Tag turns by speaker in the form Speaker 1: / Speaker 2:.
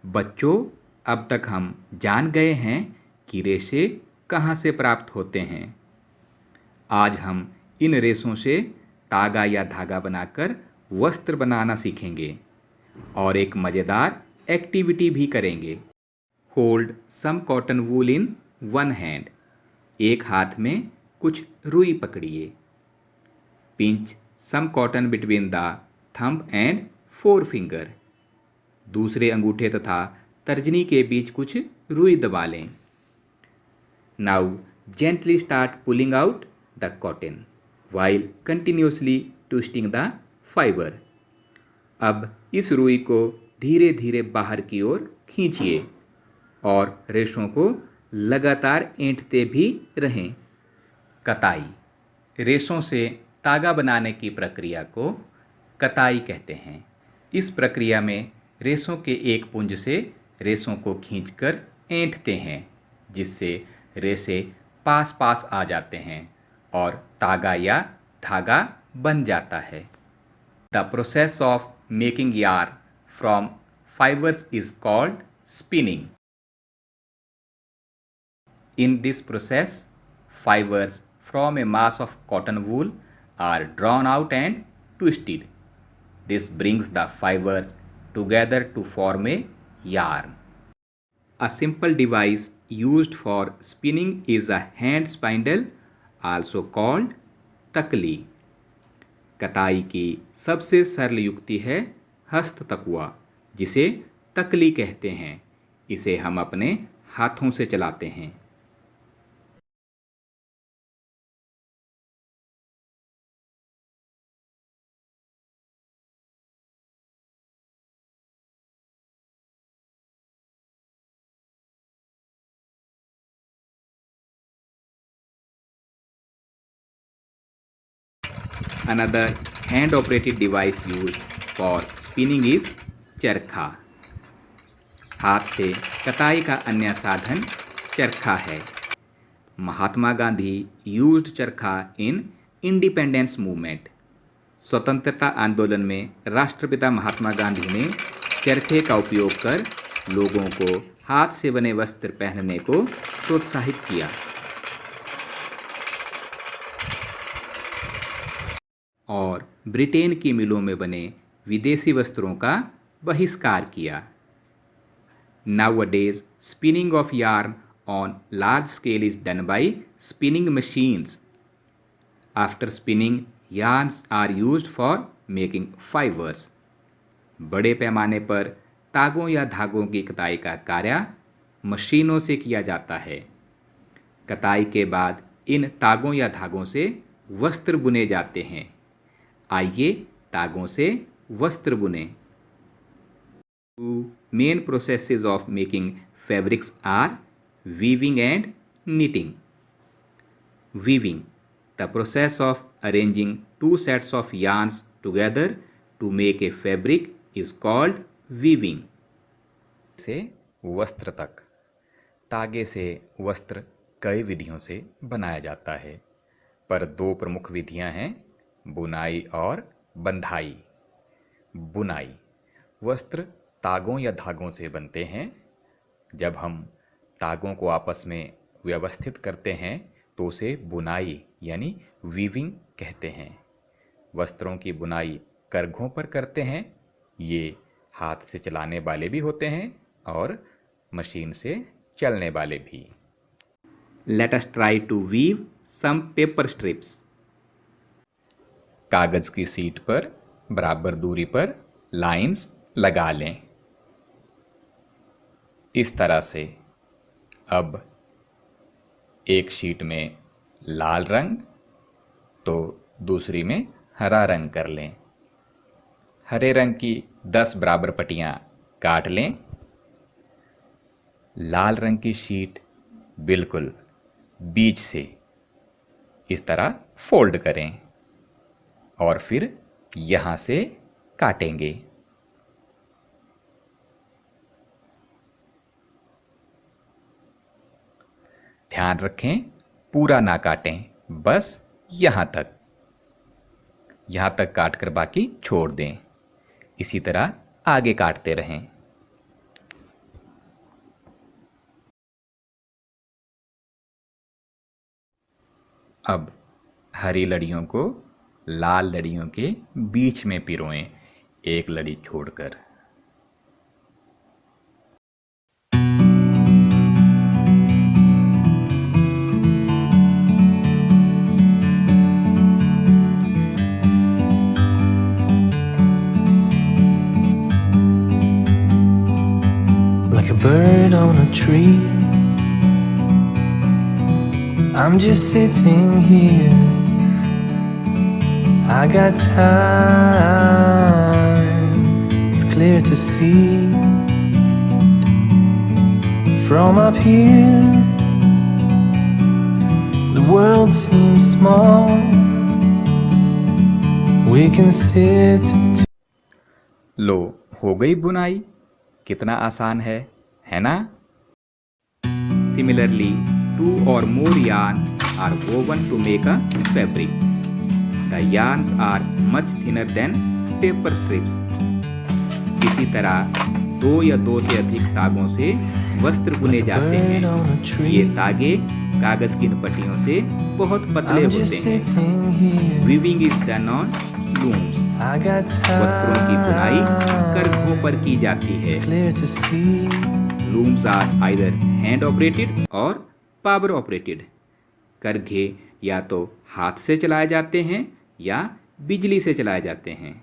Speaker 1: बच्चों, अब तक हम जान गए हैं कि रेशे कहाँ से प्राप्त होते हैं। आज हम इन रेशों से तागा या धागा बनाकर वस्त्र बनाना सीखेंगे और एक मज़ेदार एक्टिविटी भी करेंगे। Hold some cotton wool in one hand. एक हाथ में कुछ रुई पकड़िए। Pinch some cotton between the thumb and four finger. दूसरे अंगूठे तथा तर्जनी के बीच कुछ रुई दबा लें। Now gently start pulling out the cotton while continuously twisting the fiber। अब इस रुई को धीरे धीरे बाहर की ओर खींचिए और रेशों को लगातार ऐंठते भी रहें। कताई। रेशों से तागा बनाने की प्रक्रिया को कताई कहते हैं। इस प्रक्रिया में रेशों के एक पुंज से रेशों को खींचकर ऐंठते हैं, जिससे रेशे पास पास आ जाते हैं और तागा या धागा बन जाता है। The process of making yarn from fibres is called spinning. In this process, fibers from a mass of cotton wool are drawn out and twisted. This brings the fibers together to form a yarn. A simple device used for spinning is a hand spindle, also called तकली। कताई की सबसे सरल युक्ति है हस्त तकुआ, जिसे तकली कहते हैं। इसे हम अपने हाथों से चलाते हैं। Another hand-operated device used for spinning is चरखा। हाथ से कताई का अन्य साधन चरखा है। महात्मा गांधी यूज्ड चरखा इन इंडिपेंडेंस मूवमेंट। स्वतंत्रता आंदोलन में राष्ट्रपिता महात्मा गांधी ने चरखे का उपयोग कर लोगों को हाथ से बने वस्त्र पहनने को प्रोत्साहित किया। और ब्रिटेन की मिलों में बने विदेशी वस्त्रों का बहिष्कार किया। Nowadays, spinning of yarn on large scale is done by spinning machines. After spinning, yarns are used for making fibers. बड़े पैमाने पर तागों या धागों की कताई का कार्य मशीनों से किया जाता है। कताई के बाद इन तागों या धागों से वस्त्र बुने जाते हैं। आइए तागों से वस्त्र बुने। Two main processes of making fabrics are weaving and knitting. Weaving, the process of arranging two sets of yarns together to make a fabric, is called weaving. से वस्त्र तक। तागे से वस्त्र कई विधियों से बनाया जाता है, पर दो प्रमुख विधियां हैं, बुनाई और बंधाई। बुनाई, वस्त्र तागों या धागों से बनते हैं। जब हम तागों को आपस में व्यवस्थित करते हैं तो उसे बुनाई यानी वीविंग कहते हैं। वस्त्रों की बुनाई करघों पर करते हैं। ये हाथ से चलाने वाले भी होते हैं और मशीन से चलने वाले भी। Let us try to weave some paper strips. कागज की सीट पर बराबर दूरी पर लाइंस लगा लें, इस तरह से। अब एक शीट में लाल रंग तो दूसरी में हरा रंग कर लें। हरे रंग की 10 बराबर पट्टियां काट लें। लाल रंग की शीट बिल्कुल बीच से इस तरह फोल्ड करें और फिर यहां से काटेंगे। ध्यान रखें, पूरा ना काटें, बस यहां तक काटकर बाकी छोड़ दें। इसी तरह आगे काटते रहें। अब हरी लड़ियों को लाल लड़ियों के बीच में पिरोएं, एक लड़ी छोड़कर।
Speaker 2: Like a bird on a tree, I'm just sitting here. I got time, it's clear to see. From up here, the world seems small. We can sit.
Speaker 1: लो, हो गई बुनाई। कितना आसान है ना? Similarly, 2 or more yarns are woven to make a fabric. The yarns are much thinner than paper strips. इसी तरह 2 या 2 से अधिक तागों से वस्त्र बुने जाते हैं। ये तागे कागज की पट्टियों से बहुत पतले होते हैं। Weaving is done on looms. वस्त्रों की बुनाई करघों पर की जाती है। Looms are either hand operated और power operated. करघे या तो हाथ से चलाए जाते हैं या बिजली से चलाए जाते हैं।